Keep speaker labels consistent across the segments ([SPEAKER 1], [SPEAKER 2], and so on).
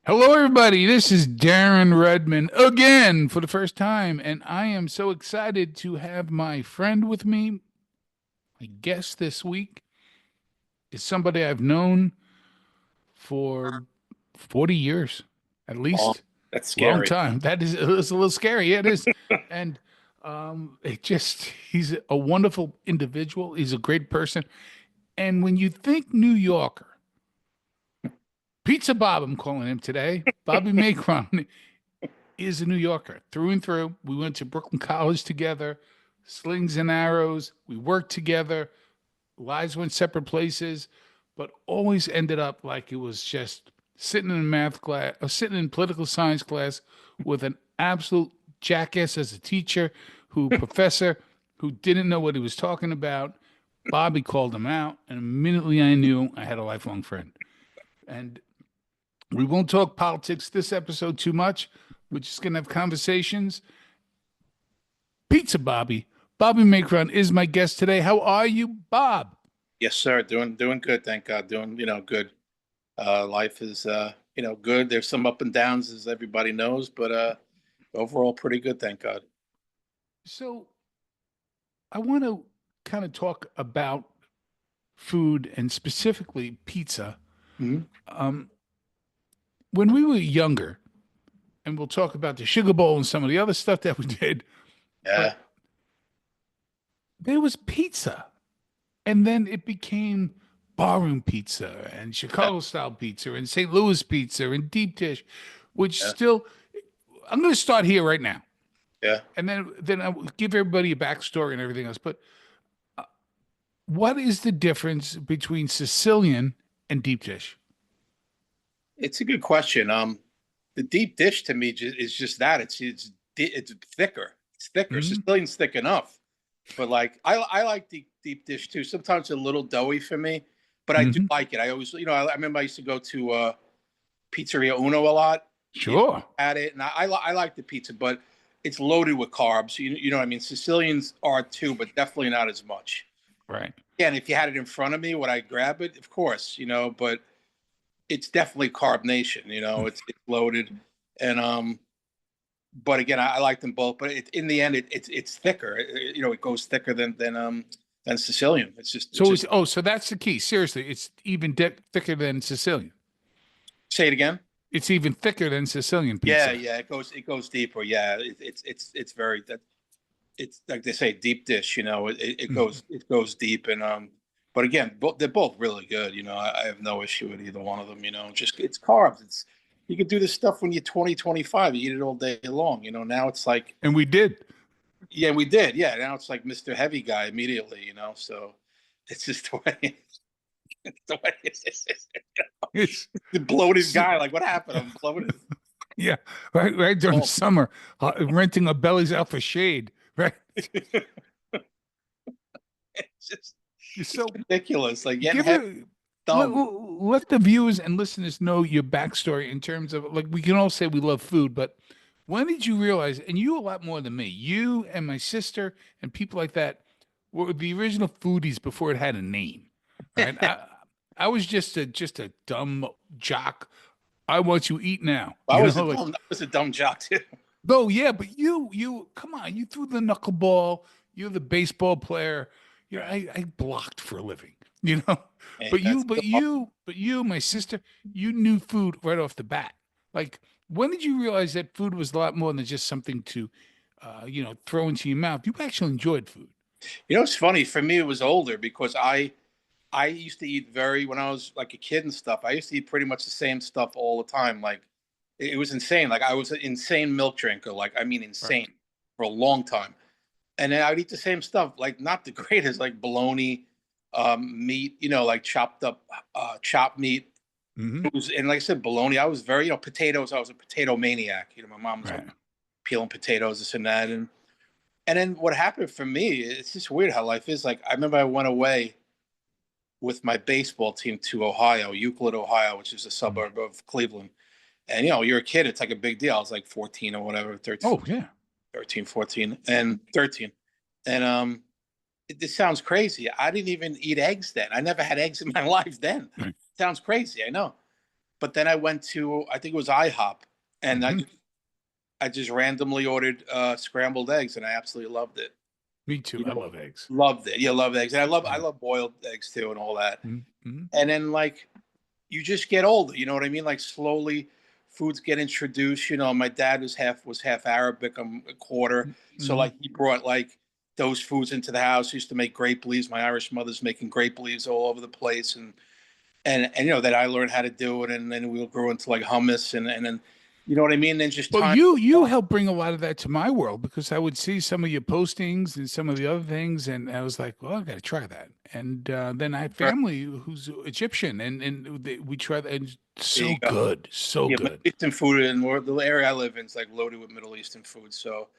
[SPEAKER 1] Hello, everybody. This is Darren Redmond again for the first time, and I am so excited to have my friend with me. My guest this week is somebody I've known for 40 years, at
[SPEAKER 2] Oh,
[SPEAKER 1] least.
[SPEAKER 2] that's
[SPEAKER 1] Long
[SPEAKER 2] scary.
[SPEAKER 1] time. That is it's a little scary. Yeah, it is. And he's a wonderful individual. He's a great person. And when you think New Yorker, Pizza Bob, I'm calling him today, Bobby Macron, is a New Yorker through and through. We went to Brooklyn College together, slings and arrows. We worked together. Lives went separate places, but always ended up like it was just sitting in math class or sitting in political science class with an absolute jackass as a teacher, professor who didn't know what he was talking about. Bobby called him out, and immediately I knew I had a lifelong friend. And we won't talk politics this episode too much. We're just going to have conversations. Pizza Bobby. Bobby Macron is my guest today. How are you, Bob?
[SPEAKER 2] Yes, sir. Doing good. Thank God. Doing good. Life is good. There's some up and downs, as everybody knows, but overall pretty good. Thank God.
[SPEAKER 1] So, I want to kind of talk about food and specifically pizza.
[SPEAKER 2] Mhm.
[SPEAKER 1] Um, when we were younger, and we'll talk about the Sugar Bowl and some of the other stuff that we did,
[SPEAKER 2] Yeah.
[SPEAKER 1] but there was pizza. And then it became barroom pizza and
[SPEAKER 2] Yeah.
[SPEAKER 1] Chicago style pizza and St. Louis pizza and deep dish, which
[SPEAKER 2] Yeah.
[SPEAKER 1] still, I'm going to start here right now.
[SPEAKER 2] Yeah.
[SPEAKER 1] And then I'll give everybody a backstory and everything else. But what is the difference between Sicilian and deep dish?
[SPEAKER 2] It's a good question. The deep dish to me is just that. It's thicker. It's thicker.
[SPEAKER 1] Hmm.
[SPEAKER 2] Sicilian's thick enough, but like I like deep dish too. Sometimes it's a little doughy for me, but I do
[SPEAKER 1] Hmm.
[SPEAKER 2] like it. I always, I remember I used to go to Pizzeria Uno a lot.
[SPEAKER 1] Sure.
[SPEAKER 2] At it, and I like the pizza, but it's loaded with carbs. You know what I mean? Sicilians are too, but definitely not as much.
[SPEAKER 1] Right.
[SPEAKER 2] Again, if you had it in front of me, would I grab it? Of course, but it's definitely carb nation. It's loaded, and but again, I like them both. But in the end, it's thicker. It goes thicker than Sicilian. It's
[SPEAKER 1] So
[SPEAKER 2] just
[SPEAKER 1] so that's the key. Seriously, it's even thicker than Sicilian.
[SPEAKER 2] say it again.
[SPEAKER 1] It's even thicker than Sicilian
[SPEAKER 2] Yeah,
[SPEAKER 1] pizza.
[SPEAKER 2] yeah, it goes deeper. Yeah, it's very that it's like they say deep dish. It
[SPEAKER 1] Mhm.
[SPEAKER 2] goes deep, and but again, they're both really good. I have no issue with either one of them. Just it's carbs. It's you can do this stuff when you're 20, 25. You eat it all day long. Now it's like,
[SPEAKER 1] And we did.
[SPEAKER 2] yeah, we did. Yeah, now it's like Mr. Heavy Guy immediately. So it's just the way it's the way it is.
[SPEAKER 1] It's
[SPEAKER 2] The bloated guy. Like, what happened? I'm bloated.
[SPEAKER 1] yeah, right during
[SPEAKER 2] Oh.
[SPEAKER 1] summer, renting our bellies out for shade, right?
[SPEAKER 2] It's just it's
[SPEAKER 1] So
[SPEAKER 2] ridiculous. Like getting
[SPEAKER 1] give
[SPEAKER 2] heavy,
[SPEAKER 1] it,
[SPEAKER 2] dumb.
[SPEAKER 1] let the viewers and listeners know your backstory in terms of like we can all say we love food, but when did you realize, and you a lot more than me, you and my sister and people like that were the original foodies before it had a name, right? I was just a dumb jock. I want you eat now,
[SPEAKER 2] I
[SPEAKER 1] you
[SPEAKER 2] was a
[SPEAKER 1] know, like
[SPEAKER 2] dumb. I was a dumb jock too.
[SPEAKER 1] oh yeah, but you come on, you threw the knuckleball, you're the baseball player. I blocked for a living, you know.
[SPEAKER 2] And
[SPEAKER 1] But
[SPEAKER 2] that's
[SPEAKER 1] my sister, you knew food right off the bat. Like, when did you realize that food was a lot more than just something to throw into your mouth? You actually enjoyed food.
[SPEAKER 2] it's funny for me. It was older because I used to eat very when I was like a kid and stuff. I used to eat pretty much the same stuff all the time. Like it was insane. Like I was an insane milk drinker. Like I mean
[SPEAKER 1] Right.
[SPEAKER 2] insane for a long time. And then I'd eat the same stuff. Like not the greatest, like bologna, meat. Like chopped up, chopped meat.
[SPEAKER 1] Hmm.
[SPEAKER 2] It was and like I said, bologna. I was very potatoes. I was a potato maniac. My mom was
[SPEAKER 1] Right.
[SPEAKER 2] peeling potatoes, this and that, and then what happened for me, it's just weird how life is. Like I remember I went away with my baseball team to Ohio, Euclid, Ohio, which is a
[SPEAKER 1] Mhm.
[SPEAKER 2] suburb of Cleveland. And you're a kid, it's like a big deal. I was like 14 or whatever,
[SPEAKER 1] Oh yeah.
[SPEAKER 2] 13, 14, and 13. And this sounds crazy. I didn't even eat eggs then. I never had eggs in my life then.
[SPEAKER 1] Right.
[SPEAKER 2] Sounds crazy, I know. But then I went to, I think it was IHOP, and
[SPEAKER 1] Mhm.
[SPEAKER 2] I just randomly ordered scrambled eggs, and I absolutely loved it.
[SPEAKER 1] Me too.
[SPEAKER 2] You
[SPEAKER 1] I
[SPEAKER 2] know,
[SPEAKER 1] love eggs.
[SPEAKER 2] loved it. Yeah, love eggs, and I
[SPEAKER 1] Yeah.
[SPEAKER 2] love boiled eggs too, and all that.
[SPEAKER 1] Mhm.
[SPEAKER 2] And then like you just get older, you know what I mean? Like slowly, foods get introduced. You know, my dad was half Arabic. I'm a quarter, so
[SPEAKER 1] Mhm.
[SPEAKER 2] like he brought like those foods into the house. He used to make grape leaves. My Irish mother's making grape leaves all over the place, and you know that I learned how to do it, and then we grew into like hummus, and then you know what I mean. Then just
[SPEAKER 1] Well,
[SPEAKER 2] time.
[SPEAKER 1] you helped bring a lot of that to my world because I would see some of your postings and some of the other things, and I was like, well, I got to try that. And then I have family who's Egyptian, and we tried that, and
[SPEAKER 2] There you
[SPEAKER 1] so
[SPEAKER 2] go.
[SPEAKER 1] good, so
[SPEAKER 2] Yeah, Middle
[SPEAKER 1] good.
[SPEAKER 2] Eastern food, and the area I live in is like loaded with Middle Eastern food. So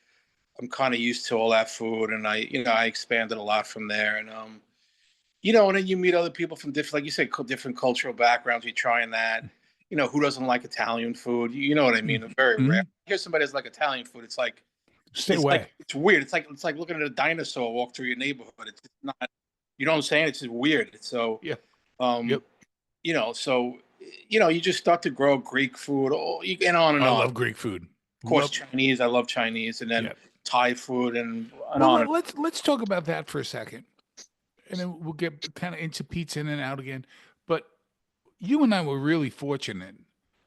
[SPEAKER 2] I'm kind of used to all that food, and I expanded a lot from there. And and then you meet other people from different, like you said, different cultural backgrounds. You're trying that. You know, who doesn't like Italian food? You know what I mean? Very rare.
[SPEAKER 1] Mm-hmm.
[SPEAKER 2] I hear somebody does like Italian food.
[SPEAKER 1] Stay away.
[SPEAKER 2] It's weird. It's like looking at a dinosaur walk through your neighborhood. It's not. You know what I'm saying? It's just weird. So,
[SPEAKER 1] Yeah.
[SPEAKER 2] um,
[SPEAKER 1] Yep.
[SPEAKER 2] so you just start to grow Greek food, and on and
[SPEAKER 1] I
[SPEAKER 2] on.
[SPEAKER 1] love Greek food.
[SPEAKER 2] Of course,
[SPEAKER 1] Love.
[SPEAKER 2] Chinese. I love Chinese, and then
[SPEAKER 1] Yeah.
[SPEAKER 2] Thai food, and
[SPEAKER 1] Well,
[SPEAKER 2] on and
[SPEAKER 1] let's talk about that for a second, and then we'll get kind of into pizza in and out again. But you and I were really fortunate.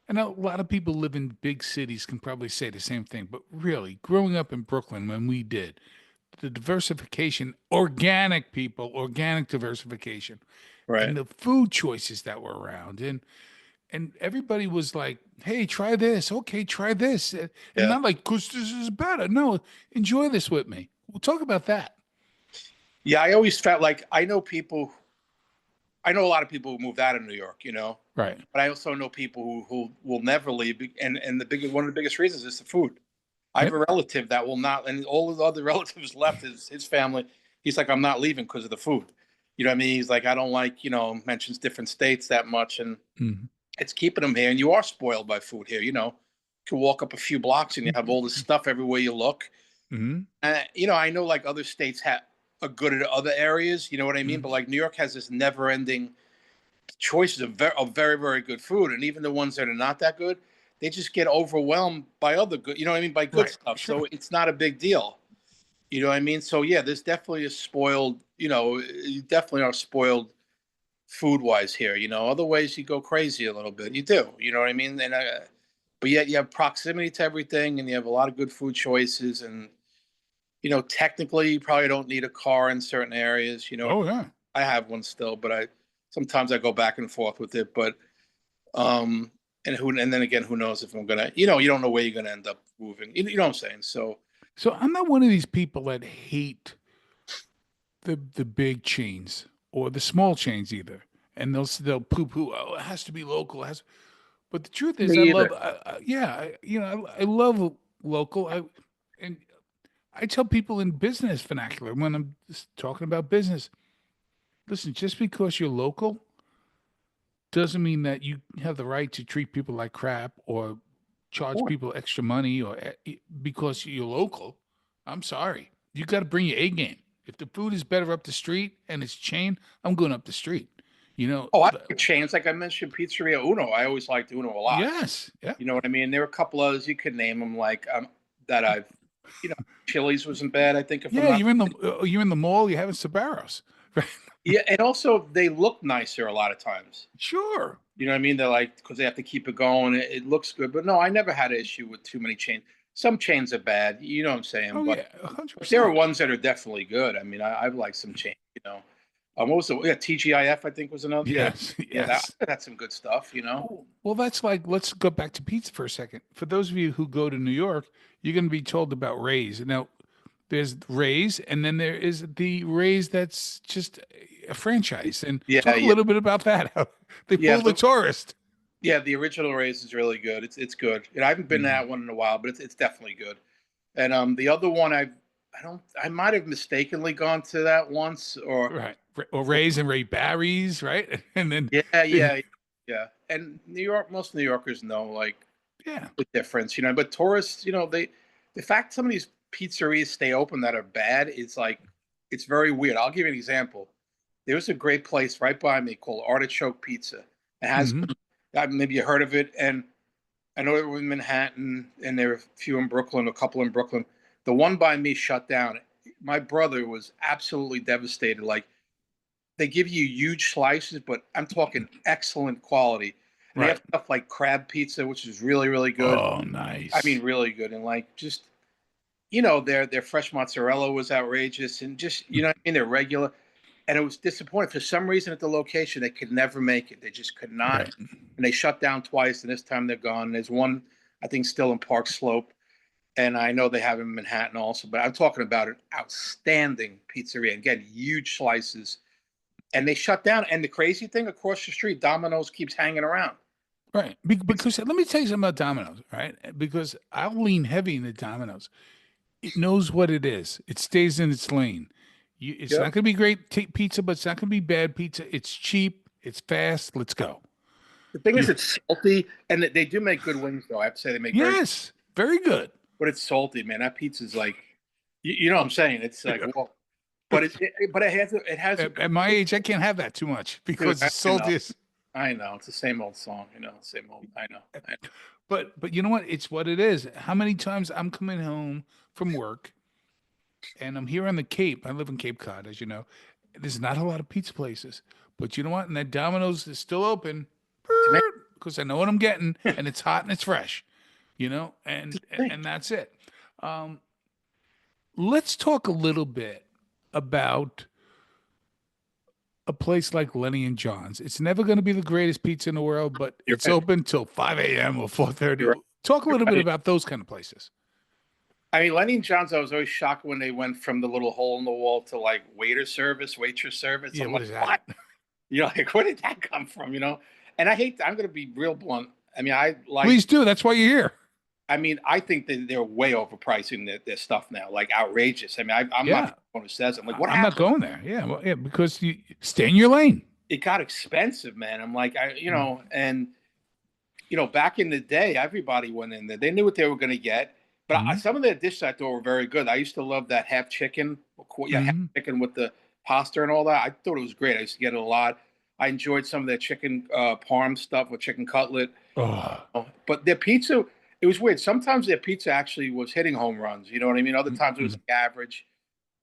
[SPEAKER 1] And a lot of people live in big cities can probably say the same thing. But really, growing up in Brooklyn when we did, the diversification, organic people, organic diversification,
[SPEAKER 2] right.
[SPEAKER 1] and the food choices that were around. And everybody was like, hey, try this. Okay, try this. And
[SPEAKER 2] Yeah.
[SPEAKER 1] not like, because this is better. No, enjoy this with me. We'll talk about that.
[SPEAKER 2] Yeah, I always felt like I know people. I know a lot of people who moved out of New York,
[SPEAKER 1] Right.
[SPEAKER 2] but I also know people who will never leave, and one of the biggest reasons is the food. I have
[SPEAKER 1] Yep.
[SPEAKER 2] a relative that will not, and all the other relatives left his family. He's like, I'm not leaving because of the food. You know what I mean? He's like, I don't like, mentions different states that much, and
[SPEAKER 1] Mhm.
[SPEAKER 2] it's keeping him here. And you are spoiled by food here. You can walk up a few blocks and you have all this stuff everywhere you look.
[SPEAKER 1] Mhm.
[SPEAKER 2] I know like other states have are good at other areas. You know what I mean?
[SPEAKER 1] Mhm.
[SPEAKER 2] But like New York has this never-ending choices of very, very good food, and even the ones that are not that good, they just get overwhelmed by other good. You know what I mean? By good
[SPEAKER 1] Right.
[SPEAKER 2] stuff.
[SPEAKER 1] Sure.
[SPEAKER 2] So it's not a big deal. You know what I mean? So yeah, there's definitely a spoiled. You definitely are spoiled food wise here. Other ways you go crazy a little bit. You do. You know what I mean? And but yet you have proximity to everything, and you have a lot of good food choices, and technically you probably don't need a car in certain areas.
[SPEAKER 1] Oh, yeah.
[SPEAKER 2] I have one still, but I sometimes I go back and forth with it. But um, and then again, who knows if I'm gonna, you don't know where you're gonna end up moving. You know what I'm saying? So
[SPEAKER 1] So I'm not one of these people that hate the big chains or the small chains either, and they'll poo poo. Oh, it has to be local. It has, but the truth is, I
[SPEAKER 2] me
[SPEAKER 1] love.
[SPEAKER 2] either.
[SPEAKER 1] Yeah, I love local. And I tell people in business vernacular when I'm just talking about business. Listen, just because you're local doesn't mean that you have the right to treat people like crap or charge people extra money or because you're local. I'm sorry. You got to bring your A game. If the food is better up the street and it's chain, I'm going up the street. You know,
[SPEAKER 2] Oh, I like chains. Like I mentioned, Pizzeria Uno. I always liked Uno a lot.
[SPEAKER 1] yes. Yeah.
[SPEAKER 2] You know what I mean? There were a couple others you could name them, like that I've, you know, Chili's wasn't bad. I think if I'm
[SPEAKER 1] Yeah,
[SPEAKER 2] not.
[SPEAKER 1] you're in the mall, you're having Sabaros. Right?
[SPEAKER 2] Yeah, and also they look nicer a lot of times.
[SPEAKER 1] Sure.
[SPEAKER 2] You know what I mean? They're like because they have to keep it going. It looks good, but no, I never had an issue with too many chains. Some chains are bad. You know what I'm saying?
[SPEAKER 1] Oh
[SPEAKER 2] But
[SPEAKER 1] yeah,
[SPEAKER 2] there are
[SPEAKER 1] 100%.
[SPEAKER 2] ones that are definitely good. I mean, I've liked some chains. What was the yeah TGIF? I think was another. Yeah,
[SPEAKER 1] Yes,
[SPEAKER 2] yeah, that
[SPEAKER 1] yes.
[SPEAKER 2] had some good stuff.
[SPEAKER 1] Well, that's like, let's go back to pizza for a second. For those of you who go to New York, you're going to be told about Ray's. Now, there's Ray's, and then there is the Ray's that's just a franchise. And
[SPEAKER 2] Yeah,
[SPEAKER 1] talk a
[SPEAKER 2] yeah,
[SPEAKER 1] little bit about that. How they
[SPEAKER 2] yeah.
[SPEAKER 1] fool the tourist.
[SPEAKER 2] The original Rays is really good. It's good. And I haven't been to
[SPEAKER 1] Mhm.
[SPEAKER 2] that one in a while, but it's definitely good. And the other one I might have mistakenly gone to that once or
[SPEAKER 1] Right. Or Ray's and Ray Barry's, right? And then,
[SPEAKER 2] yeah, yeah, yeah. And New York, most New Yorkers know like
[SPEAKER 1] yeah.
[SPEAKER 2] the difference, but tourists, the fact some of these pizzerias stay open that are bad is like it's very weird. I'll give you an example. There's a great place right by me called Artichoke Pizza. It has
[SPEAKER 1] Hmm.
[SPEAKER 2] Maybe you heard of it. And I know it was in Manhattan, and there were a few in Brooklyn, a couple in Brooklyn. The one by me shut down. My brother was absolutely devastated. Like, they give you huge slices, but I'm talking excellent quality. And they
[SPEAKER 1] Right.
[SPEAKER 2] have stuff like crab pizza, which is really, really good.
[SPEAKER 1] Oh,
[SPEAKER 2] I
[SPEAKER 1] nice.
[SPEAKER 2] mean, really good. And like, just, their fresh mozzarella was outrageous, and just, what I mean, they're regular. And it was disappointing. For some reason at the location, they could never make it. They just could not.
[SPEAKER 1] Right.
[SPEAKER 2] And they shut down twice, and this time they're gone. There's one, I think, still in Park Slope. And I know they have them in Manhattan also, but I'm talking about an outstanding pizzeria. Again, huge slices. And they shut down. And the crazy thing, across the street, Domino's keeps hanging around.
[SPEAKER 1] Right. Because let me tell you something about Domino's, right? Because I'll lean heavy into Domino's. It knows what it is. It stays in its lane. It's not
[SPEAKER 2] Yep.
[SPEAKER 1] going to be great pizza, but it's not going to be bad pizza. It's cheap. It's fast. Let's go.
[SPEAKER 2] The thing is,
[SPEAKER 1] Yeah.
[SPEAKER 2] it's salty, and they do make good wings, though. I have to say they make very,
[SPEAKER 1] Yes. Very good.
[SPEAKER 2] but it's salty, man. That pizza's like, you know what I'm saying? It's like, well, but but it has
[SPEAKER 1] At my age, I can't have that too much
[SPEAKER 2] dude,
[SPEAKER 1] because it's salty.
[SPEAKER 2] I know it's the same old song, same old. I know.
[SPEAKER 1] But you know what? It's what it is. How many times I'm coming home from work and I'm here on the Cape. I live in Cape Cod, as you know. There's not a lot of pizza places. But you know what? And that Domino's is still open because I know what I'm getting and it's hot and it's fresh, and that's it. Um, let's talk a little bit about a place like Lenny and John's. It's never going to be the greatest pizza in the world, but
[SPEAKER 2] You're
[SPEAKER 1] it's
[SPEAKER 2] right.
[SPEAKER 1] open till 5 a.m. or 4:30.
[SPEAKER 2] You're right.
[SPEAKER 1] Talk a
[SPEAKER 2] You're
[SPEAKER 1] little bit
[SPEAKER 2] right.
[SPEAKER 1] about those kind of places.
[SPEAKER 2] I mean, Lenny and John's, I was always shocked when they went from the little hole in the wall to like waitress service.
[SPEAKER 1] Yeah,
[SPEAKER 2] I'm
[SPEAKER 1] what
[SPEAKER 2] like,
[SPEAKER 1] is
[SPEAKER 2] what?
[SPEAKER 1] that?
[SPEAKER 2] Like, where did that come from? And I'm going to be real blunt. I mean,
[SPEAKER 1] Please do. That's why you're here.
[SPEAKER 2] I think that they're way overpricing their stuff now, like outrageous. I mean, I'm not
[SPEAKER 1] Yeah,
[SPEAKER 2] the one who says it. I'm like, what
[SPEAKER 1] I'm not
[SPEAKER 2] happened?
[SPEAKER 1] going there. Yeah, well, yeah, because you stay in your lane.
[SPEAKER 2] It got expensive, man. I'm like,
[SPEAKER 1] Mm.
[SPEAKER 2] and back in the day, everybody went in there. They knew what they were going to get. But
[SPEAKER 1] Mm-hmm.
[SPEAKER 2] some of their dishes I thought were very good. I used to love that half chicken, half
[SPEAKER 1] Mm-hmm.
[SPEAKER 2] chicken with the pasta and all that. I thought it was great. I used to get it a lot. I enjoyed some of their chicken parm stuff with chicken cutlet.
[SPEAKER 1] Oh,
[SPEAKER 2] But their pizza, it was weird. Sometimes their pizza actually was hitting home runs. You know what I mean? Other times it was
[SPEAKER 1] mm-hmm.
[SPEAKER 2] like average.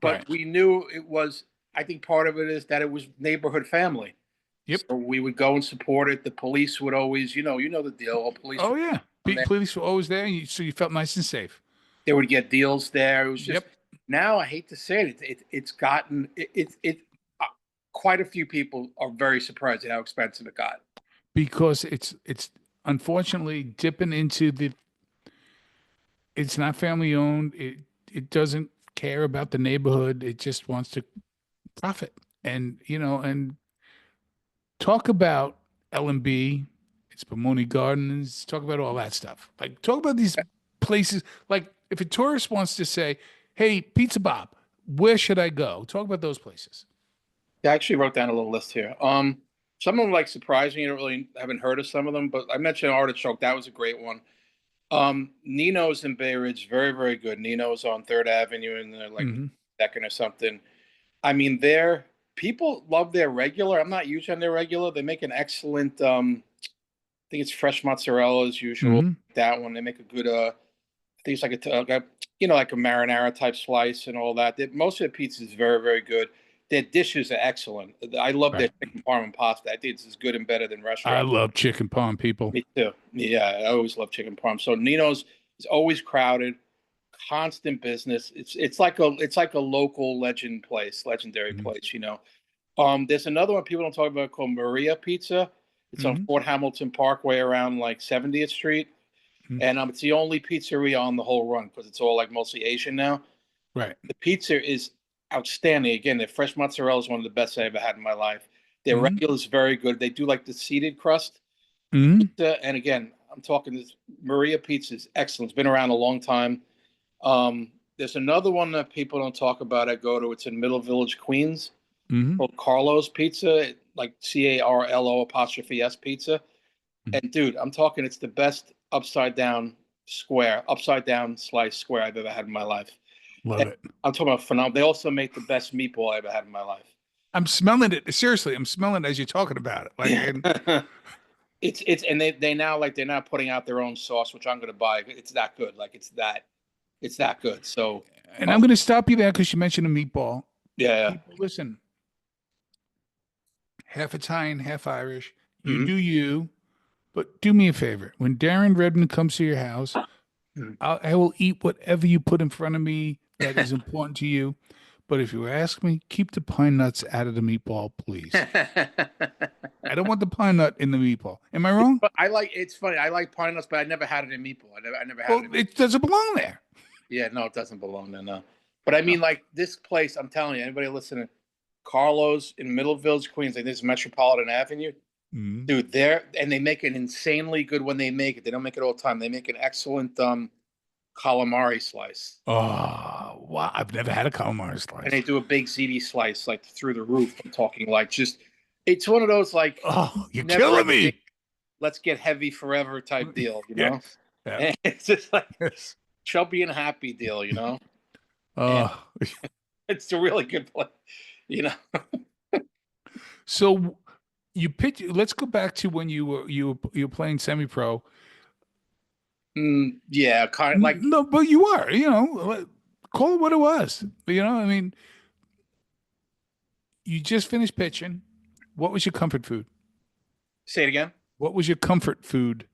[SPEAKER 2] But
[SPEAKER 1] Right.
[SPEAKER 2] we knew it was. I think part of it is that it was neighborhood family.
[SPEAKER 1] Yep.
[SPEAKER 2] So we would go and support it. The police would always, the deal. Police
[SPEAKER 1] Oh
[SPEAKER 2] would
[SPEAKER 1] yeah.
[SPEAKER 2] come there.
[SPEAKER 1] Police were always there, so you felt nice and safe.
[SPEAKER 2] They would get deals there. It was just
[SPEAKER 1] Yep.
[SPEAKER 2] now. I hate to say it's gotten quite a few people are very surprised at how expensive it got.
[SPEAKER 1] Because it's unfortunately dipping into the. It's not family owned. It doesn't care about the neighborhood. It just wants to profit. And talk about L&B. It's Pomoni Gardens. Talk about all that stuff. Like talk about these places. Like if a tourist wants to say, "Hey, Pizza Bob, where should I go?" Talk about those places.
[SPEAKER 2] I actually wrote down a little list here. Some of them like surprised me. You don't really haven't heard of some of them, but I mentioned Artichoke. That was a great one. Nino's in Bay Ridge, very, very good. Nino's on Third Avenue and they're like
[SPEAKER 1] Hmm.
[SPEAKER 2] second or something. I mean, their people love their regular. I'm not huge on their regular. They make an excellent I think it's fresh mozzarella as usual.
[SPEAKER 1] Hmm.
[SPEAKER 2] That one. They make a good I think it's like like a marinara type slice and all that. Most of their pizza is very, very good. Their dishes are excellent. I love their
[SPEAKER 1] Right.
[SPEAKER 2] chicken parm and pasta. I think it's as good and better than
[SPEAKER 1] I
[SPEAKER 2] restaurants.
[SPEAKER 1] love chicken palm people.
[SPEAKER 2] Me too. Yeah, I always love chicken parm. So Nino's is always crowded, constant business. It's like a local legendary
[SPEAKER 1] Hmm.
[SPEAKER 2] place. There's another one people don't talk about called Maria Pizza. It's on
[SPEAKER 1] Hmm.
[SPEAKER 2] Fort Hamilton Parkway around like 70th Street.
[SPEAKER 1] Hmm.
[SPEAKER 2] And it's the only pizzeria on the whole run because it's all like mostly Asian now.
[SPEAKER 1] Right.
[SPEAKER 2] The pizza is outstanding. Again, their fresh mozzarella is one of the best I ever had in my life. Their
[SPEAKER 1] Hmm.
[SPEAKER 2] regular is very good. They do like the seeded crust
[SPEAKER 1] Hmm.
[SPEAKER 2] pizza. And again, I'm talking this Maria Pizza is excellent. It's been around a long time. There's another one that people don't talk about. I go to. It's in Middle Village, Queens,
[SPEAKER 1] Hmm.
[SPEAKER 2] called Carlos Pizza, like Carlo apostrophe S Pizza. And dude, I'm talking. It's the best upside down slice square I've ever had in my life.
[SPEAKER 1] Love
[SPEAKER 2] And
[SPEAKER 1] it.
[SPEAKER 2] I'm talking about phenomenal. They also make the best meatball I ever had in my life.
[SPEAKER 1] I'm smelling it. Seriously, I'm smelling it as you're talking about it. Like, and
[SPEAKER 2] Yeah. and they now like they're now putting out their own sauce, which I'm gonna buy. It's that good. Like it's that good. So
[SPEAKER 1] And I'm going to stop you there because you mentioned a meatball.
[SPEAKER 2] yeah.
[SPEAKER 1] People, listen, half Italian, half Irish. You
[SPEAKER 2] Mhm.
[SPEAKER 1] do you, but do me a favor. When Darren Redmond comes to your house,
[SPEAKER 2] Mhm.
[SPEAKER 1] I will eat whatever you put in front of me that is important to you. But if you ask me, keep the pine nuts out of the meatball, please. I don't want the pine nut in the meatball. Am I wrong?
[SPEAKER 2] But it's funny. I like pine nuts, but I never had it in meatball. I never had
[SPEAKER 1] Well,
[SPEAKER 2] it in.
[SPEAKER 1] it doesn't belong there.
[SPEAKER 2] Yeah, no, it doesn't belong there. No, but I
[SPEAKER 1] No.
[SPEAKER 2] mean, like this place. I'm telling you, anybody listening, Carlos in Middle Village, Queens. Like this is Metropolitan Avenue,
[SPEAKER 1] Mhm.
[SPEAKER 2] dude. There and they make it insanely good when they make it. They don't make it all the time. They make an excellent calamari slice,
[SPEAKER 1] Oh, wow. I've never had a calamari
[SPEAKER 2] and they
[SPEAKER 1] slice.
[SPEAKER 2] do a big ziti slice like through the roof. I'm talking like just. It's one of those like
[SPEAKER 1] Oh, you're
[SPEAKER 2] never
[SPEAKER 1] killing
[SPEAKER 2] ending.
[SPEAKER 1] me.
[SPEAKER 2] Let's get heavy forever type deal, you know.
[SPEAKER 1] Yes. Yeah.
[SPEAKER 2] And it's just like
[SPEAKER 1] Yes.
[SPEAKER 2] chubby and happy deal, you know. And
[SPEAKER 1] Uh,
[SPEAKER 2] it's a really good play, you know.
[SPEAKER 1] so you pitch. Let's go back to when you were playing semi-pro.
[SPEAKER 2] Yeah, kind of like
[SPEAKER 1] No, but you are. Call it what it was. I mean, you just finished pitching. What was your comfort food?
[SPEAKER 2] say it again.
[SPEAKER 1] What was your comfort food?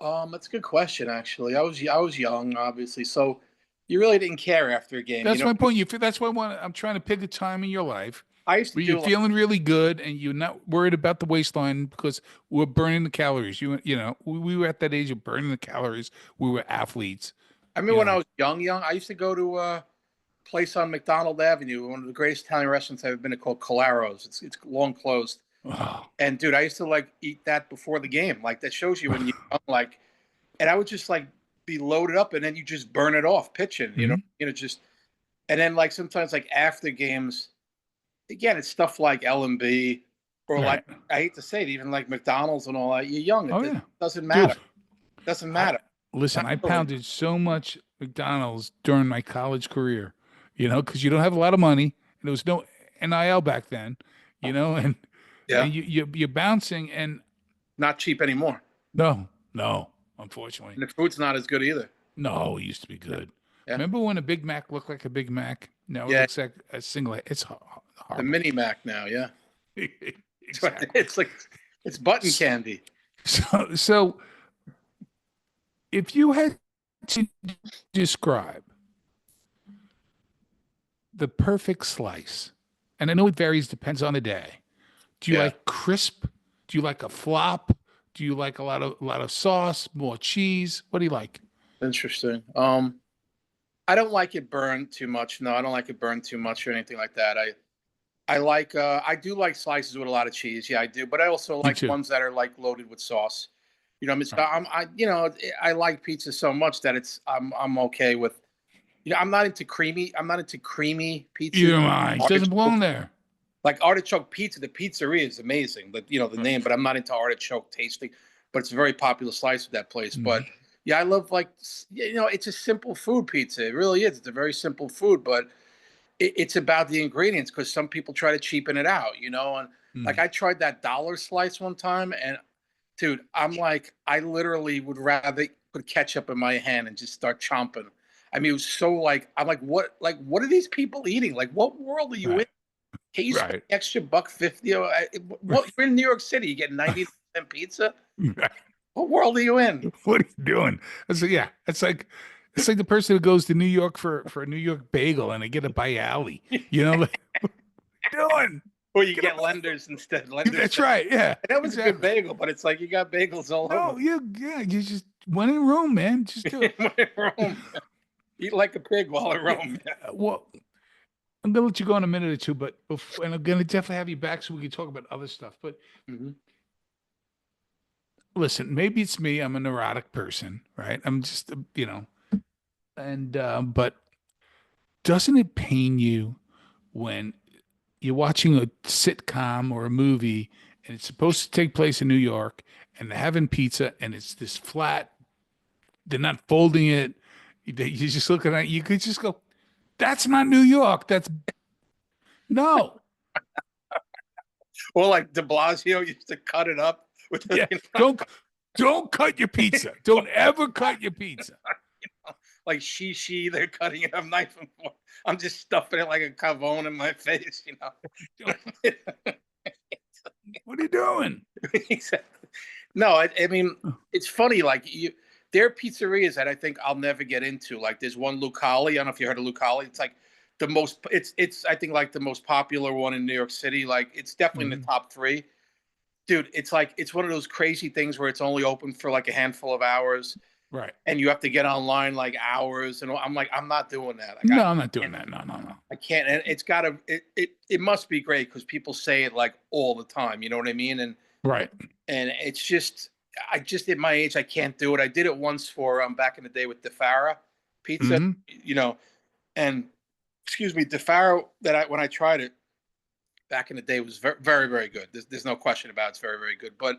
[SPEAKER 2] That's a good question. Actually, I was young, obviously, so you really didn't care after a game, you
[SPEAKER 1] That's
[SPEAKER 2] know.
[SPEAKER 1] my point. That's why I'm trying to pick a time in your life
[SPEAKER 2] I used to
[SPEAKER 1] where you're
[SPEAKER 2] do like
[SPEAKER 1] feeling really good and you're not worried about the waistline because we're burning the calories. We were at that age of burning the calories. We were athletes.
[SPEAKER 2] I mean,
[SPEAKER 1] You
[SPEAKER 2] when I
[SPEAKER 1] know.
[SPEAKER 2] was young, I used to go to a place on McDonald Avenue, one of the greatest Italian restaurants I've ever been to, called Colaro's. It's long closed.
[SPEAKER 1] Oh.
[SPEAKER 2] And dude, I used to like eat that before the game. Like that shows you when you're young, like, and I would just like be loaded up, and then you just burn it off pitching.
[SPEAKER 1] Mhm.
[SPEAKER 2] Just and then like sometimes like after games, again, it's stuff like L&B or like
[SPEAKER 1] Right.
[SPEAKER 2] I hate to say it, even like McDonald's and all that. You're young;
[SPEAKER 1] Oh
[SPEAKER 2] it
[SPEAKER 1] yeah,
[SPEAKER 2] doesn't
[SPEAKER 1] dude.
[SPEAKER 2] matter. Doesn't
[SPEAKER 1] I
[SPEAKER 2] matter.
[SPEAKER 1] listen.
[SPEAKER 2] Not
[SPEAKER 1] I
[SPEAKER 2] really.
[SPEAKER 1] pounded so much McDonald's during my college career. Because you don't have a lot of money, and there was no NIL back then. And
[SPEAKER 2] Yeah,
[SPEAKER 1] you're bouncing, and
[SPEAKER 2] not cheap anymore,
[SPEAKER 1] no, unfortunately,
[SPEAKER 2] and the food's not as good either.
[SPEAKER 1] no. It used to be
[SPEAKER 2] Yeah,
[SPEAKER 1] good.
[SPEAKER 2] yeah,
[SPEAKER 1] Remember when a Big Mac looked like a Big Mac? Now it
[SPEAKER 2] yeah.
[SPEAKER 1] looks like a single. It's
[SPEAKER 2] The
[SPEAKER 1] horrible.
[SPEAKER 2] mini Mac now, yeah.
[SPEAKER 1] Exactly.
[SPEAKER 2] It's like it's button candy.
[SPEAKER 1] So if you had to describe the perfect slice, and I know it varies, depends on the day. Do you
[SPEAKER 2] Yeah,
[SPEAKER 1] like crisp? Do you like a flop? Do you like a lot of sauce, more cheese? What do you like?
[SPEAKER 2] interesting. I don't like it burned too much. No, I don't like it burned too much or anything like that. I do like slices with a lot of cheese. Yeah, I do. But I also
[SPEAKER 1] Me
[SPEAKER 2] like
[SPEAKER 1] too.
[SPEAKER 2] ones that are like loaded with sauce. I mean, so
[SPEAKER 1] Right.
[SPEAKER 2] I like pizza so much that I'm okay with. I'm not into creamy. I'm not into creamy pizzas.
[SPEAKER 1] Either mine. It doesn't belong
[SPEAKER 2] Artichoke,
[SPEAKER 1] there.
[SPEAKER 2] like artichoke pizza, the pizzeria is amazing. But the
[SPEAKER 1] Right.
[SPEAKER 2] name. But I'm not into artichoke tasting. But it's a very popular slice of that place. But
[SPEAKER 1] Mhm.
[SPEAKER 2] yeah, I love like it's a simple food pizza. It really is. It's a very simple food, but it's about the ingredients because some people try to cheapen it out, and like
[SPEAKER 1] Mm.
[SPEAKER 2] I tried that dollar slice one time, and dude, I'm like, I literally would rather put ketchup in my hand and just start chomping. I mean, it was so like, I'm like what are these people eating? Like, what world are you in?
[SPEAKER 1] Right.
[SPEAKER 2] Can't you spend
[SPEAKER 1] Right.
[SPEAKER 2] an extra $1.50? What, you're in New York City, you get 90% pizza.
[SPEAKER 1] Right.
[SPEAKER 2] What world are you in?
[SPEAKER 1] What are you doing? Yeah. It's like the person who goes to New York for a New York bagel and they get a Bialy. Like, what are you doing?
[SPEAKER 2] Or you
[SPEAKER 1] Get a
[SPEAKER 2] get lenders instead. Lenders.
[SPEAKER 1] That's right. Yeah.
[SPEAKER 2] That was a good
[SPEAKER 1] Exactly.
[SPEAKER 2] bagel, but it's like you got bagels all over.
[SPEAKER 1] No, you just went in Rome, man. Just do it.
[SPEAKER 2] Rome. Eat like a pig while in
[SPEAKER 1] Yeah.
[SPEAKER 2] Rome.
[SPEAKER 1] Well, I'm gonna let you go in a minute or two, and I'm gonna definitely have you back so we can talk about other stuff. But
[SPEAKER 2] Mhm.
[SPEAKER 1] listen, maybe it's me. I'm a neurotic person, right? I'm just, and but doesn't it pain you when you're watching a sitcom or a movie and it's supposed to take place in New York and they're having pizza and it's this flat, they're not folding it. You're just looking at it, you could just go, that's not New York. That's no.
[SPEAKER 2] Or like De Blasio used to cut it up
[SPEAKER 1] Yeah, don't cut your pizza. Don't ever cut your pizza.
[SPEAKER 2] Like she, they're cutting it. I'm knife and fork. I'm just stuffing it like a cavone in my face, you know.
[SPEAKER 1] What are you doing?
[SPEAKER 2] Exactly. No, I mean, it's funny. Like there are pizzerias that I think I'll never get into. Like there's one Lucali. I don't know if you heard of Lucali. It's like the most. It's I think like the most popular one in New York City. Like it's definitely in the top three. Dude, it's like it's one of those crazy things where it's only open for like a handful of hours,
[SPEAKER 1] Right.
[SPEAKER 2] and you have to get online like hours. And I'm like, I'm not doing that. Like,
[SPEAKER 1] No, I'm not doing that. No.
[SPEAKER 2] I can't. And it's got to. It must be great because people say it like all the time. You know what I mean?
[SPEAKER 1] Right.
[SPEAKER 2] And it's just I just at my age I can't do it. I did it once for back in the day with DeFara pizza, you know, and excuse me, DeFara when I tried it back in the day was very very very good. There's no question about it. It's very very good. But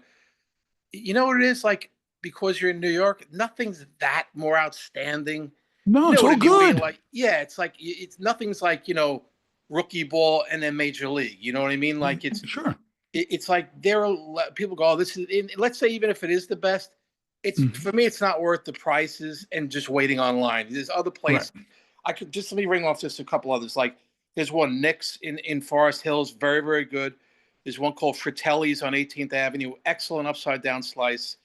[SPEAKER 2] you know what it is like because you're in New York, nothing's that more outstanding.
[SPEAKER 1] No,
[SPEAKER 2] You
[SPEAKER 1] it's
[SPEAKER 2] know what
[SPEAKER 1] all
[SPEAKER 2] I mean? Where you're
[SPEAKER 1] good.
[SPEAKER 2] like yeah, it's like it's nothing's like rookie ball and then major league. You know what I mean? Like it's
[SPEAKER 1] Sure.
[SPEAKER 2] it's like there are people go, oh, this is, let's say, even if it is the best, it's for me, it's not worth the prices and just waiting online. There's other places
[SPEAKER 1] Right.
[SPEAKER 2] I could just let me ring off just a couple others. Like there's one Nick's in Forest Hills, very, very good. There's one called Fratelli's on 18th Avenue, excellent upside down slice.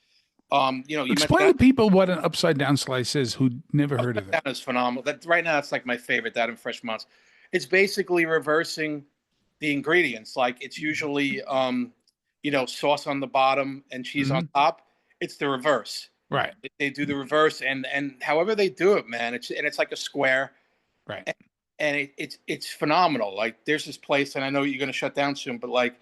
[SPEAKER 2] You mentioned
[SPEAKER 1] Explain to people what an upside down slice is who never heard of it.
[SPEAKER 2] that is phenomenal. That right now it's like my favorite, that in Fresh Months. It's basically reversing the ingredients. Like it's usually sauce on the bottom and cheese on top. It's the reverse.
[SPEAKER 1] Right.
[SPEAKER 2] They do the reverse and however they do it, man, it's like a square.
[SPEAKER 1] Right.
[SPEAKER 2] And it's phenomenal. Like there's this place, and I know you're gonna shut down soon, but like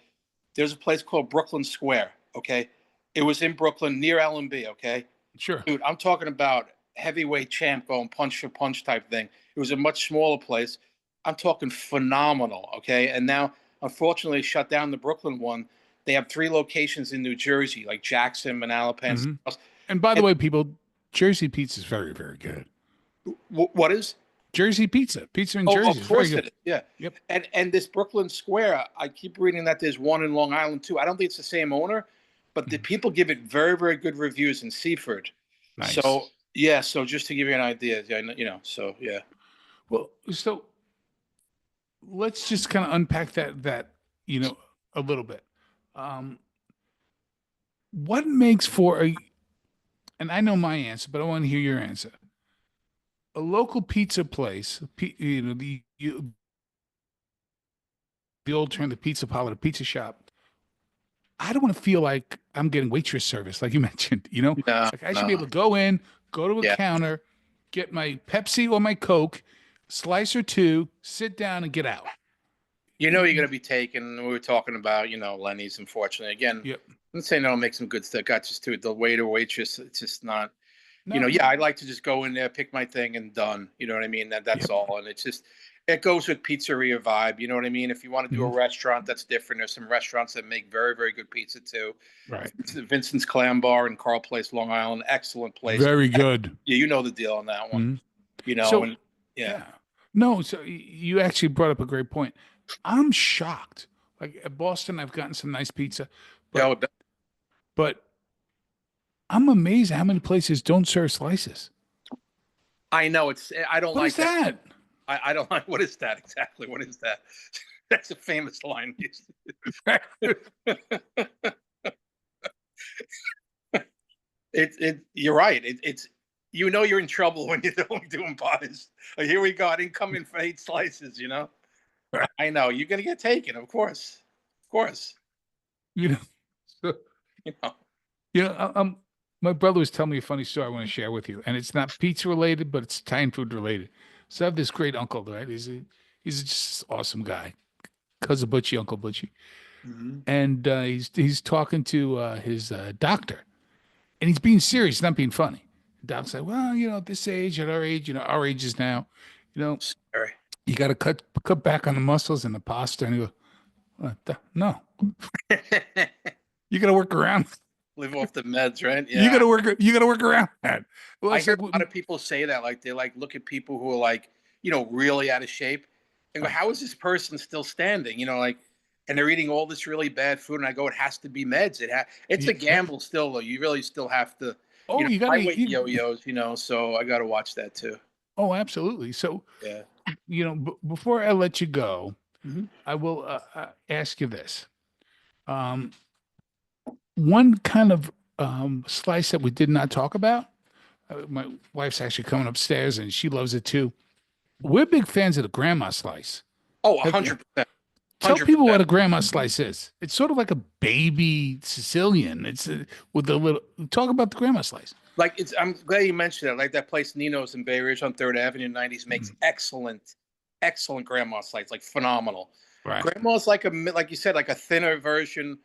[SPEAKER 2] there's a place called Brooklyn Square, okay? It was in Brooklyn near L&B, okay?
[SPEAKER 1] Sure.
[SPEAKER 2] Dude, I'm talking about heavyweight champ going punch for punch type thing. It was a much smaller place. I'm talking phenomenal, okay? And now, unfortunately, shut down the Brooklyn one. They have 3 locations in New Jersey, like Jackson, Manalapan.
[SPEAKER 1] And by the way, people, Jersey pizza is very, very good.
[SPEAKER 2] What is?
[SPEAKER 1] Jersey pizza. Pizza in
[SPEAKER 2] Oh,
[SPEAKER 1] Jersey
[SPEAKER 2] of
[SPEAKER 1] is very
[SPEAKER 2] course
[SPEAKER 1] good.
[SPEAKER 2] it is. Yeah.
[SPEAKER 1] Yep.
[SPEAKER 2] And this Brooklyn Square, I keep reading that there's one in Long Island too. I don't think it's the same owner, but the people give it very, very good reviews in Seaford.
[SPEAKER 1] Nice.
[SPEAKER 2] So yeah, so just to give you an idea, so yeah.
[SPEAKER 1] Well, so let's just kind of unpack that a little bit. What makes for and I know my answer, but I want to hear your answer. A local pizza place, the old term, the pizza parlor, the pizza shop. I don't want to feel like I'm getting waitress service, like you mentioned.
[SPEAKER 2] No,
[SPEAKER 1] like I should be able to go in, go to a counter, get my Pepsi or my Coke, slice or two, sit down, and get out.
[SPEAKER 2] You're going to be taken. We were talking about, Lenny's, unfortunately. Again,
[SPEAKER 1] Yep.
[SPEAKER 2] let's say no, make some good stuff. Got just to the waiter, waitress. It's just not,
[SPEAKER 1] No.
[SPEAKER 2] I'd like to just go in there, pick my thing and done. You know what I mean? That's all. And it's just, it goes with pizzeria vibe. You know what I mean? If you want to do a restaurant, that's different. There's some restaurants that make very, very good pizza too.
[SPEAKER 1] Right.
[SPEAKER 2] Vincent's Clam Bar in Carl Place, Long Island. Excellent place.
[SPEAKER 1] Very good.
[SPEAKER 2] Yeah, you know the deal on that one.
[SPEAKER 1] So,
[SPEAKER 2] and yeah.
[SPEAKER 1] No, so you actually brought up a great point. I'm shocked. Like at Boston, I've gotten some nice pizza, but I'm amazed at how many places don't serve slices.
[SPEAKER 2] I know I don't
[SPEAKER 1] What
[SPEAKER 2] like
[SPEAKER 1] is that.
[SPEAKER 2] I don't like. What is that exactly? What is that? That's a famous line. You're right. It's you're in trouble when you're doing pies. Like, here we go. I didn't come in for 8 slices. I know you're gonna get taken. Of course.
[SPEAKER 1] So, my brother was telling me a funny story I want to share with you, and it's not pizza related, but it's Italian food related. So I have this great uncle, right? He's just awesome guy, cousin Butchie, Uncle Butchie, and he's talking to his doctor, and he's being serious, not being funny. The doc's like, well, at this age, at our age, our ages now,
[SPEAKER 2] Sorry.
[SPEAKER 1] you got to cut back on the muscles and the pasta. And he goes, no, you got to work around.
[SPEAKER 2] Live off the meds, right? Yeah.
[SPEAKER 1] You got to work around that. Well,
[SPEAKER 2] I hear a lot of people say that, like they look at people who are really out of shape and go, how is this person still standing? and they're eating all this really bad food. And I go, it has to be meds. It's a
[SPEAKER 1] Yeah.
[SPEAKER 2] gamble still, though. You really still have to,
[SPEAKER 1] Oh, you got
[SPEAKER 2] I weight
[SPEAKER 1] to.
[SPEAKER 2] yo-yos, so I got to watch that too.
[SPEAKER 1] Oh, absolutely. So,
[SPEAKER 2] Yeah.
[SPEAKER 1] before I let you go,
[SPEAKER 2] Mhm.
[SPEAKER 1] I will ask you this. Um, one kind of slice that we did not talk about. My wife's actually coming upstairs, and she loves it too. We're big fans of the grandma slice.
[SPEAKER 2] Oh,
[SPEAKER 1] Have-
[SPEAKER 2] 100%.
[SPEAKER 1] Tell people
[SPEAKER 2] 100%.
[SPEAKER 1] what a grandma slice is. It's sort of like a baby Sicilian. It's with the little. Talk about the grandma slice.
[SPEAKER 2] Like I'm glad you mentioned that. Like that place Nino's in Bay Ridge on Third Avenue, 90s makes
[SPEAKER 1] Mm,
[SPEAKER 2] excellent grandma slides, like phenomenal.
[SPEAKER 1] right.
[SPEAKER 2] Grandma's like you said, like a thinner version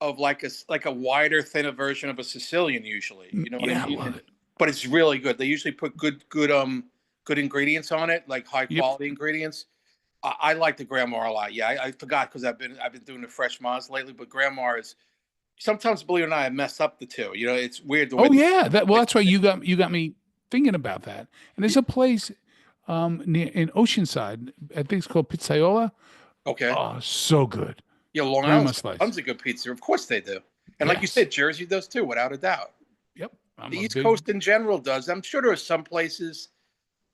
[SPEAKER 2] of like a wider, thinner version of a Sicilian usually. You know what
[SPEAKER 1] Yeah,
[SPEAKER 2] I
[SPEAKER 1] I
[SPEAKER 2] mean?
[SPEAKER 1] love it.
[SPEAKER 2] But it's really good. They usually put good ingredients on it, like high
[SPEAKER 1] Yep.
[SPEAKER 2] quality ingredients. I like the grandma a lot. Yeah, I forgot because I've been doing the fresh Mars lately, but grandma is sometimes, believe it or not, I mess up the two. It's weird the way
[SPEAKER 1] Oh yeah. That's why you got me thinking about that. And there's a place near in Oceanside. I think it's called Pizzaiola.
[SPEAKER 2] okay.
[SPEAKER 1] Oh, so good.
[SPEAKER 2] Long
[SPEAKER 1] Grandma
[SPEAKER 2] Island's got
[SPEAKER 1] slice.
[SPEAKER 2] tons of good pizza. Of course they do. And like you
[SPEAKER 1] Yes.
[SPEAKER 2] said, Jersey does too, without a doubt.
[SPEAKER 1] Yep. I'm
[SPEAKER 2] The
[SPEAKER 1] a
[SPEAKER 2] East
[SPEAKER 1] big.
[SPEAKER 2] Coast in general does. I'm sure there are some places,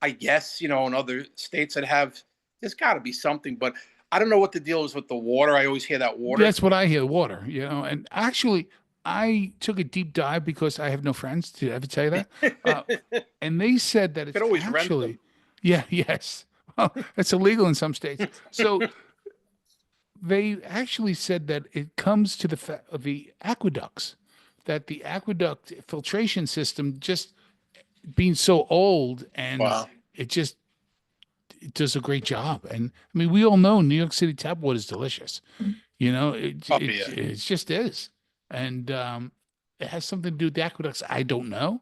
[SPEAKER 2] I guess, in other states that have, there's got to be something, but I don't know what the deal is with the water. I always hear that water.
[SPEAKER 1] That's what I hear. Water. And actually, I took a deep dive because I have no friends. Did I ever tell you that? Uh, and they said that
[SPEAKER 2] Could
[SPEAKER 1] it's
[SPEAKER 2] always rent them.
[SPEAKER 1] actually, yeah, yes. Well, it's illegal in some states. So they actually said that it comes to the aqueducts, that the aqueduct filtration system just being so old and
[SPEAKER 2] Wow.
[SPEAKER 1] it does a great job. And I mean, we all know New York City tap water is delicious. It
[SPEAKER 2] Oh,
[SPEAKER 1] it
[SPEAKER 2] yeah.
[SPEAKER 1] it just is, and it has something to do with the aqueducts. I don't know,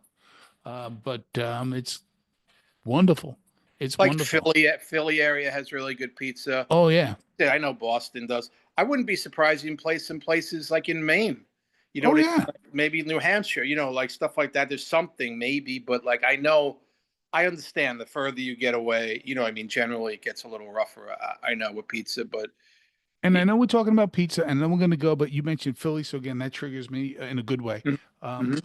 [SPEAKER 1] but it's wonderful. It's
[SPEAKER 2] Like
[SPEAKER 1] wonderful.
[SPEAKER 2] Philly area has really good pizza.
[SPEAKER 1] Oh yeah.
[SPEAKER 2] Yeah, I know Boston does. I wouldn't be surprised in places like in Maine.
[SPEAKER 1] Oh
[SPEAKER 2] Like
[SPEAKER 1] yeah.
[SPEAKER 2] maybe New Hampshire, like stuff like that. There's something maybe, but like I understand the further you get away, I mean, generally it gets a little rougher. I know with pizza, but
[SPEAKER 1] And
[SPEAKER 2] yeah.
[SPEAKER 1] I know we're talking about pizza, and then we're going to go. But you mentioned Philly, so again, that triggers me in a good way. Um,
[SPEAKER 2] Mhm.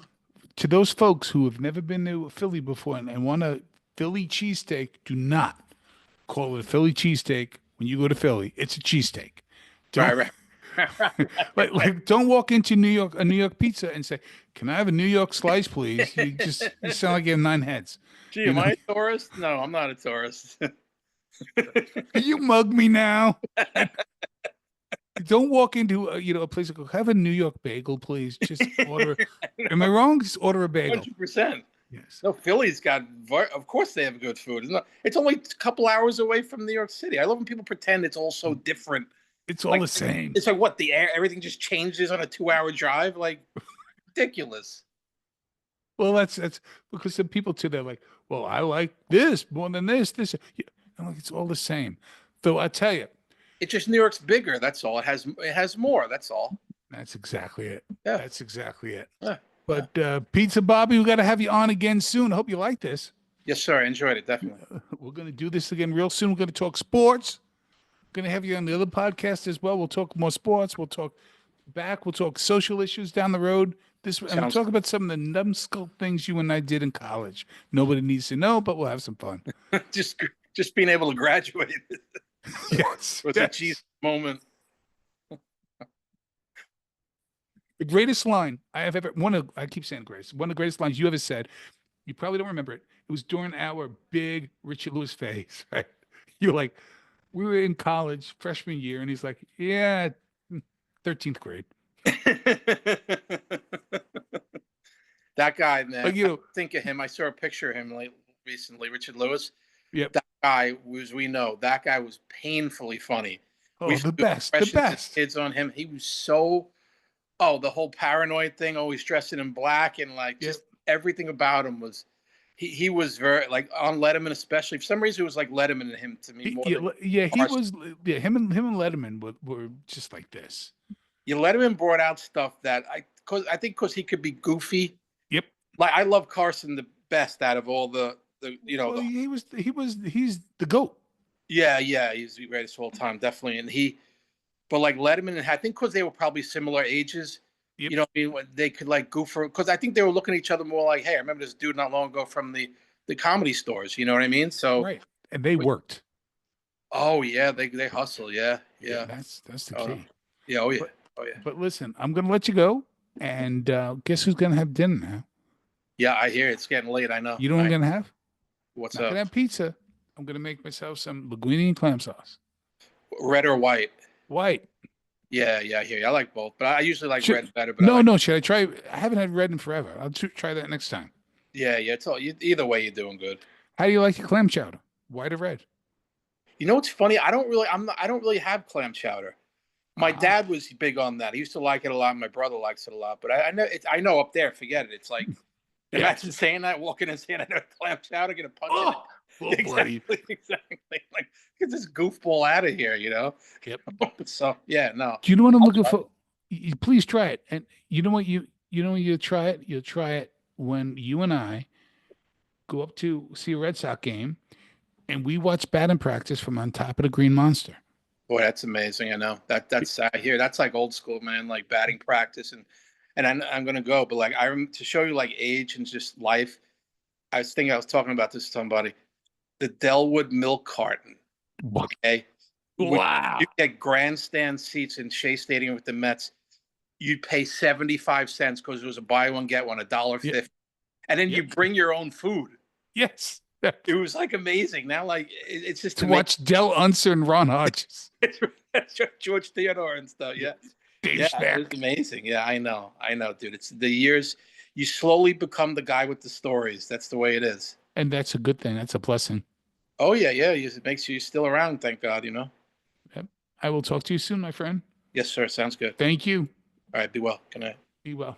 [SPEAKER 1] to those folks who have never been to Philly before and want a Philly cheesesteak, do not call it a Philly cheesesteak when you go to Philly. It's a cheesesteak. Don't
[SPEAKER 2] Right, right.
[SPEAKER 1] like don't walk into a New York pizza and say, "Can I have a New York slice, please?" You sound like you have nine heads.
[SPEAKER 2] Gee,
[SPEAKER 1] You
[SPEAKER 2] am
[SPEAKER 1] know,
[SPEAKER 2] I a tourist? No, I'm not a tourist.
[SPEAKER 1] you mug me now. Don't walk into a place and go, "Have a New York bagel, please." Just order. Am I wrong? Just order a bagel.
[SPEAKER 2] 100%.
[SPEAKER 1] Yes.
[SPEAKER 2] No, Philly's got, of course they have good food. It's only a couple hours away from New York City. I love when people pretend it's all so different.
[SPEAKER 1] It's all
[SPEAKER 2] Like
[SPEAKER 1] the same.
[SPEAKER 2] it's like what the air, everything just changes on a 2 hour drive. Like ridiculous.
[SPEAKER 1] Well, that's because some people too, they're like, well, I like this more than this. Yeah, I'm like, it's all the same. Though I tell you,
[SPEAKER 2] It's just New York's bigger. That's all. It has more. That's all.
[SPEAKER 1] that's exactly it.
[SPEAKER 2] Yeah.
[SPEAKER 1] That's exactly it.
[SPEAKER 2] Yeah. Yeah.
[SPEAKER 1] But Pizza Bobby, we got to have you on again soon. I hope you like this.
[SPEAKER 2] Yes, sir. I enjoyed it definitely.
[SPEAKER 1] We're going to do this again real soon. We're going to talk sports. Going to have you on the other podcast as well. We'll talk more sports. We'll talk back. We'll talk social issues down the road. And we'll
[SPEAKER 2] Sounds
[SPEAKER 1] talk about some of the numbskull things you and I did in college. Nobody needs to know, but we'll have some fun.
[SPEAKER 2] just being able to graduate
[SPEAKER 1] Yes.
[SPEAKER 2] was a Jesus moment.
[SPEAKER 1] The greatest line I have ever I keep saying grace. One of the greatest lines you ever said. You probably don't remember it. It was during our big Richard Lewis phase, right? You're like, we were in college freshman year, and he's like, yeah, 13th grade.
[SPEAKER 2] That guy, man.
[SPEAKER 1] Like,
[SPEAKER 2] I think of him. I saw a picture of him recently, Richard Lewis.
[SPEAKER 1] Yep.
[SPEAKER 2] That guy that guy was painfully funny.
[SPEAKER 1] Oh,
[SPEAKER 2] We used
[SPEAKER 1] the
[SPEAKER 2] to do
[SPEAKER 1] best, the
[SPEAKER 2] impressions as
[SPEAKER 1] best.
[SPEAKER 2] kids on him. He was the whole paranoid thing, always dressing in black, and like just everything about him was. He was very like on Letterman, especially for some reason it was like Letterman and him to me more.
[SPEAKER 1] He was. Yeah, him and Letterman were just like this.
[SPEAKER 2] Yeah, Letterman brought out stuff that I think because he could be goofy.
[SPEAKER 1] Yep.
[SPEAKER 2] Like I love Carson the best out of all the.
[SPEAKER 1] Well, he's the GOAT.
[SPEAKER 2] Yeah, he's the greatest of all time, definitely. And but like Letterman and I think because they were probably similar ages.
[SPEAKER 1] Yep.
[SPEAKER 2] You know, what I mean, they could like goof for because I think they were looking at each other more like, hey, I remember this dude not long ago from the comedy stores. You know what I mean? So,
[SPEAKER 1] Right. And they worked.
[SPEAKER 2] oh yeah, they hustle. Yeah,
[SPEAKER 1] Yeah,
[SPEAKER 2] yeah.
[SPEAKER 1] that's the
[SPEAKER 2] Oh
[SPEAKER 1] key.
[SPEAKER 2] yeah, oh yeah,
[SPEAKER 1] But
[SPEAKER 2] oh yeah.
[SPEAKER 1] but listen, I'm gonna let you go. And guess who's gonna have dinner now?
[SPEAKER 2] Yeah, I hear it's getting late. I know.
[SPEAKER 1] You know what I'm gonna have?
[SPEAKER 2] What's
[SPEAKER 1] Not gonna
[SPEAKER 2] up?
[SPEAKER 1] have pizza. I'm gonna make myself some linguine and clam sauce.
[SPEAKER 2] Red or white?
[SPEAKER 1] White.
[SPEAKER 2] Yeah, yeah, I hear you. I like both, but I usually like
[SPEAKER 1] Should,
[SPEAKER 2] red better. But I
[SPEAKER 1] no,
[SPEAKER 2] like,
[SPEAKER 1] no. Should I try? I haven't had red in forever. I'll try that next time.
[SPEAKER 2] yeah, yeah. It's all either way, you're doing good.
[SPEAKER 1] How do you like your clam chowder? White or red?
[SPEAKER 2] You know what's funny? I don't really have clam chowder. My
[SPEAKER 1] Ah,
[SPEAKER 2] dad was big on that. He used to like it a lot. My brother likes it a lot. But I know I know up there, forget it. It's like
[SPEAKER 1] yeah.
[SPEAKER 2] imagine saying that, walking and saying I know clam chowder, gonna punch it.
[SPEAKER 1] Oh, well, buddy.
[SPEAKER 2] Exactly, exactly. Like get this goofball out of here, you know.
[SPEAKER 1] Yep.
[SPEAKER 2] So yeah, no.
[SPEAKER 1] Do you know what I'm looking for? Please try it. And you know what you know when you try it? You'll try it when you and I go up to see a Red Sox game and we watch batting practice from on top of the Green Monster.
[SPEAKER 2] Boy, that's amazing. I know that's I hear that's like old school, man. Like batting practice and I'm gonna go, but like to show you like age and just life. I was talking about this to somebody. The Delwood milk carton. Okay, would
[SPEAKER 1] Wow.
[SPEAKER 2] you get grandstand seats in Shea Stadium with the Mets? You'd pay 75 cents because it was a buy one get one,
[SPEAKER 1] Yep.
[SPEAKER 2] $1.50, and then you
[SPEAKER 1] Yep.
[SPEAKER 2] bring your own food.
[SPEAKER 1] Yes.
[SPEAKER 2] It was like amazing. Now, like it's just
[SPEAKER 1] To
[SPEAKER 2] amazing.
[SPEAKER 1] watch Del Unser and Ron Hodges.
[SPEAKER 2] That's George Theodore and stuff. Yeah,
[SPEAKER 1] Dave
[SPEAKER 2] yeah,
[SPEAKER 1] Schmack.
[SPEAKER 2] it's amazing. Yeah, I know, dude. It's the years. You slowly become the guy with the stories. That's the way it is.
[SPEAKER 1] And that's a good thing. That's a blessing.
[SPEAKER 2] Oh yeah, yeah. It makes you still around. Thank God. You know.
[SPEAKER 1] Yep. I will talk to you soon, my friend.
[SPEAKER 2] Yes, sir. Sounds good.
[SPEAKER 1] Thank you.
[SPEAKER 2] All right. Be well. Good night.
[SPEAKER 1] Be well.